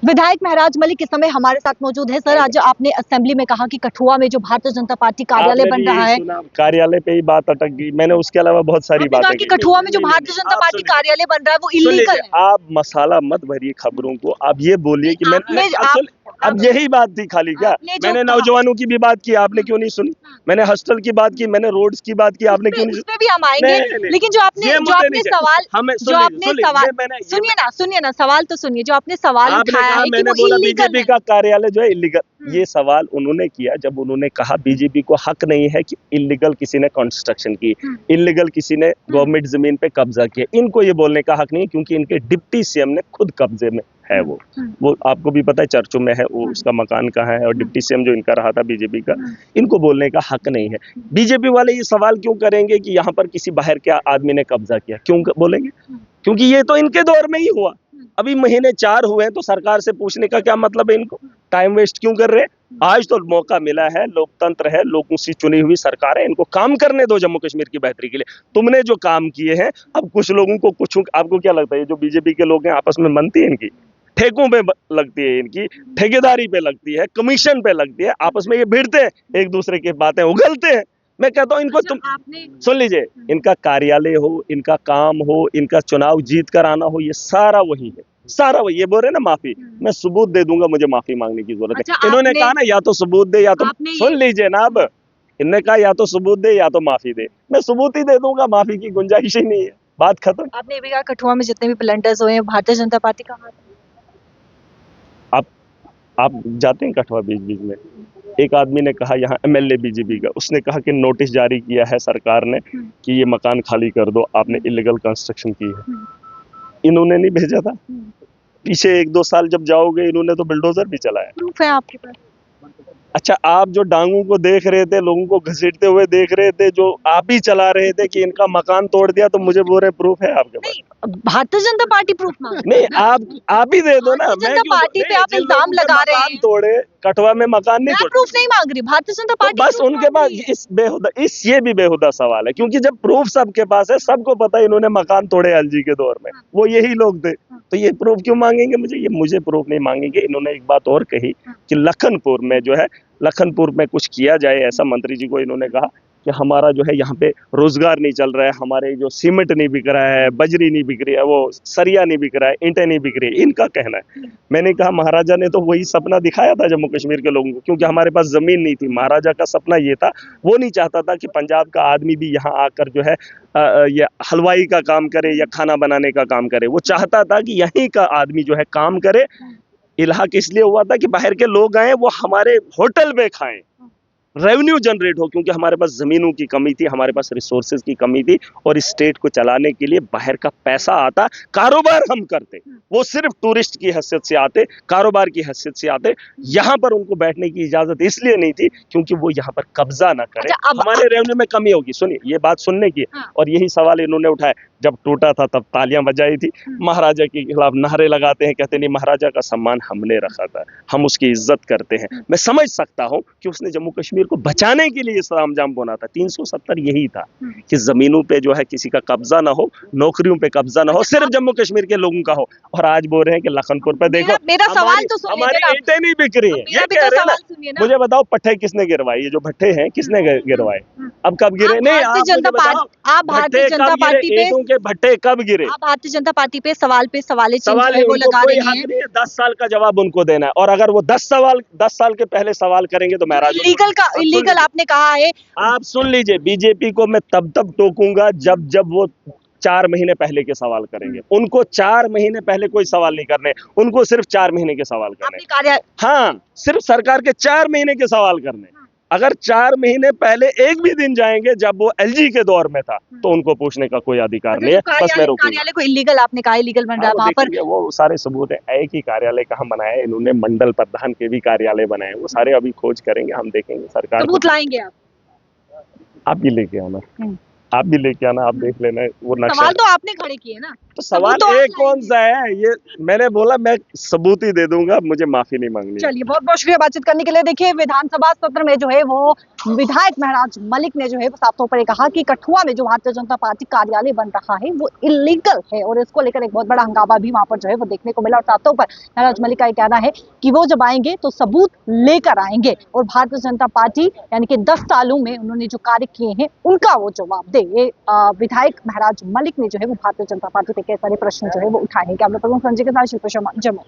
विधायक महराज मलिक इस समय हमारे साथ मौजूद है। सर, आज आपने असेंबली में कहा कि कठुआ में जो भारतीय जनता पार्टी कार्यालय बन रहा है, कार्यालय पे ही बात अटक गई। मैंने उसके अलावा बहुत सारी बातें कि कठुआ में जो भारतीय जनता पार्टी कार्यालय बन रहा है वो इल्लीगल है। आप मसाला मत भरिए खबरों को। आप ये बोलिए कि मैंने अब यही बात थी खाली क्या? मैंने नौजवानों की भी बात की, आपने क्यों नहीं सुनी? मैंने हॉस्टल की बात की, मैंने रोड्स की बात की, आपने क्यों नहीं सुनी? भी हम आएंगे, लेकिन जो आपने सवाल सुनिए ना, सवाल तो सुनिए। जो आपने सवाल उठाया है कि वो बोला बीजेपी का कार्यालय जो है इलीगल, ये सवाल उन्होंने किया जब उन्होंने कहा बीजेपी को हक नहीं है कि इलीगल किसी ने कंस्ट्रक्शन की, इलीगल किसी ने गवर्नमेंट जमीन पे कब्जा किया। इनको ये बोलने का हक नहीं, क्योंकि इनके डिप्टी सीएम ने खुद कब्जे में है। वो आपको भी पता है, चर्चों में है वो, उसका मकान कहाँ है, और डिप्टी सीएम जो इनका रहा था बीजेपी का, इनको बोलने का हक नहीं है। बीजेपी वाले ये सवाल क्यों करेंगे कि यहाँ पर किसी बाहर के आदमी ने कब्जा किया? क्यों बोलेंगे? क्योंकि ये तो इनके दौर में ही हुआ। अभी महीने 4 हुए हैं, तो सरकार से पूछने का क्या मतलब है? इनको टाइम वेस्ट क्यों कर रहे हैं? आज तो मौका मिला है, लोकतंत्र है, लोगों से चुनी हुई सरकार है, इनको काम करने दो जम्मू कश्मीर की बेहतरी के लिए। तुमने जो काम किए हैं, अब कुछ लोगों को कुछ, आपको क्या लगता है ये जो बीजेपी के लोग हैं आपस में मनती है इनकी? ठेकों पे लगती है इनकी, ठेकेदारी पे लगती है, कमीशन पे लगती है, आपस में ये भिड़ते हैं, एक दूसरे की बातें उगलते हैं। मैं कहता हूँ इनको तुम सुन लीजिए, इनका कार्यालय हो, इनका काम हो, इनका चुनाव जीत कर आना हो, ये सारा वही है, सारा वही। ये बोल रहे ना माफी, मैं सबूत दे दूंगा, मुझे माफी मांगने की जरूरत है। इन्होंने कहा ना या तो सबूत दे या तो, सुन लीजिए ना, अब इन्होंने कहा या तो सबूत दे या तो माफी दे। मैं सबूत ही दे दूंगा, माफी की गुंजाइश ही नहीं है, बात खत्म। आपने ये भी कहा कठुआ में जितने भी प्लंडर्स हुए हैं भारतीय जनता पार्टी का हाथ। आप जाते हैं कठुआ बीच बीच में? एक आदमी ने कहा यहाँ एमएलए बीजेपी का, उसने कहा कि नोटिस जारी किया है सरकार ने कि ये मकान खाली कर दो, आपने इलीगल कंस्ट्रक्शन की है। इन्होंने नहीं भेजा था? पीछे 1-2 साल जब जाओगे, इन्होंने तो बुलडोजर भी चलाया। प्रूफ है आपके पास? अच्छा, आप जो डांगों को देख रहे थे, लोगों को घसीटते हुए देख रहे थे, जो आप ही चला रहे थे कि इनका मकान तोड़ दिया, तो मुझे बोल रहे प्रूफ है आपके पास? भारतीय जनता पार्टी प्रूफ मांग नहीं, आप ही दे दो ना। मैं पार्टी पे आप इल्जाम लगा रहे हैं, तोड़े कठुआ में मकान नहीं तोड़े, प्रूफ नहीं मांग रही भारतीय जनता पार्टी। बस उनके पास ये भी बेहुदा सवाल है, क्योंकि जब प्रूफ सबके पास है, सबको पता है इन्होंने मकान तोड़े एलजी के दौर में, वो यही लोग थे, तो ये प्रूफ क्यों मांगेंगे मुझे प्रूफ नहीं मांगेंगे। इन्होंने एक बात और कही कि लखनपुर में जो है, लखनपुर में कुछ किया जाए ऐसा, मंत्री जी को इन्होंने कहा कि हमारा जो है यहाँ पे रोजगार नहीं चल रहा है, हमारे जो सीमेंट नहीं बिक रहा है, बजरी नहीं बिक रही है, वो सरिया नहीं बिक रहा है, ईंटें नहीं बिक रही है, इनका कहना है। मैंने कहा महाराजा ने तो वही सपना दिखाया था जम्मू कश्मीर के लोगों को, क्योंकि हमारे पास जमीन नहीं थी। महाराजा का सपना ये था, वो नहीं चाहता था कि पंजाब का आदमी भी यहाँ आकर जो है ये हलवाई का काम करे या खाना बनाने का काम करे। वो चाहता था कि यहीं का आदमी जो है काम करे। इलाहा किस लिए हुआ था कि बाहर के लोग आए, वो हमारे होटल में खाएं, रेवेन्यू जनरेट हो, क्योंकि हमारे पास जमीनों की कमी थी, हमारे पास रिसोर्सेज की कमी थी, और स्टेट को चलाने के लिए बाहर का पैसा आता, कारोबार हम करते, वो सिर्फ टूरिस्ट की हैसियत से आते, कारोबार की हैसियत से आते। यहाँ पर उनको बैठने की इजाजत इसलिए नहीं थी क्योंकि वो यहाँ पर कब्जा ना करें। हमारे रेवेन्यू में कमी होगी। सुनिए, ये बात सुनने की, और यही सवाल इन्होंने उठाया। जब टूटा था तब तालियां बजाई थी, महाराजा के खिलाफ नारे लगाते हैं, कहते नहीं महाराजा का सम्मान हमने रखा था, हम उसकी इज्जत करते हैं। मैं समझ सकता हूं कि उसने जम्मू कश्मीर को बचाने के लिए सामजाम बोना था। 370 यही था कि जमीनों पे जो है किसी का कब्जा ना हो, नौकरियों पे कब्जा ना हो, सिर्फ जम्मू कश्मीर के लोगों का हो। और आज बोल रहे हैं कि लखनपुर पे देखो मेरा सवाल तो सुनिए, हमारी ईंटें नहीं बिक रही है, ये कह रहे हैं ना। मुझे बताओ पट्टे किसने गिरवाए? ये जो भट्टे हैं किसने गिरवाए? अब कब गिरे? नहीं, आप भारतीय जनता पार्टी पे के भट्टे कब गिरे? आप भारतीय जनता पार्टी पे सवाल वो लगा रहे हैं। 10 साल का जवाब उनको देना है, और अगर वो 10 साल के पहले सवाल करेंगे तो महराज इलीगल आपने कहा है। आप सुन लीजिए, बीजेपी को मैं तब टोकूंगा जब वो 4 महीने पहले के सवाल करेंगे। उनको 4 महीने पहले कोई सवाल नहीं करने, उनको सिर्फ 4 महीने के सवाल करने। हाँ, सिर्फ सरकार के 4 महीने के सवाल करने। अगर 4 महीने पहले एक भी दिन जाएंगे जब वो एलजी के दौर में था, तो उनको पूछने का कोई अधिकार नहीं है। बस मैं कार्यालय को इलीगल आपने कहा, इलीगल बन रहा है वहां पर, वो सारे सबूत है। एक ही कार्यालय कहाँ बनाया है? इन्होंने मंडल प्रधान के भी कार्यालय बनाए, वो सारे अभी खोज करेंगे, हम देखेंगे। सरकार सबूत लाएंगे आप ही लेके आना, आप भी लेके आना, आप देख लेना वो नक्शा। सवाल तो आपने खड़े किए ना। तो सवाल सबूत तो आप एक कौन सा है ये, मैंने बोला मैं सबूत ही दे दूंगा, मुझे माफी नहीं मांगनी है। चलिए, बहुत बहुत शुक्रिया बातचीत करने के लिए। देखिए, विधानसभा सत्र में जो है वो विधायक महराज मलिक ने जो है वो साफ तौर पर कहा कि कठुआ में जो भारतीय जनता पार्टी कार्यालय बन रहा है वो इलीगल है, और इसको लेकर एक बहुत बड़ा हंगामा भी वहां पर जो है वो देखने को मिला। और साफ तौर पर महराज मलिक का कहना है कि वो जब आएंगे तो सबूत लेकर आएंगे, और भारतीय जनता पार्टी यानी कि 10 सालों में उन्होंने जो कार्य किए हैं उनका वो जवाब दे। ये विधायक महराज मलिक ने जो है वो भारतीय जनता पार्टी पे कई सारे प्रश्न जो है वो उठाए हैं। कैमरा पर्सन संजय के साथ शिल्पा शर्मा, जम्मू।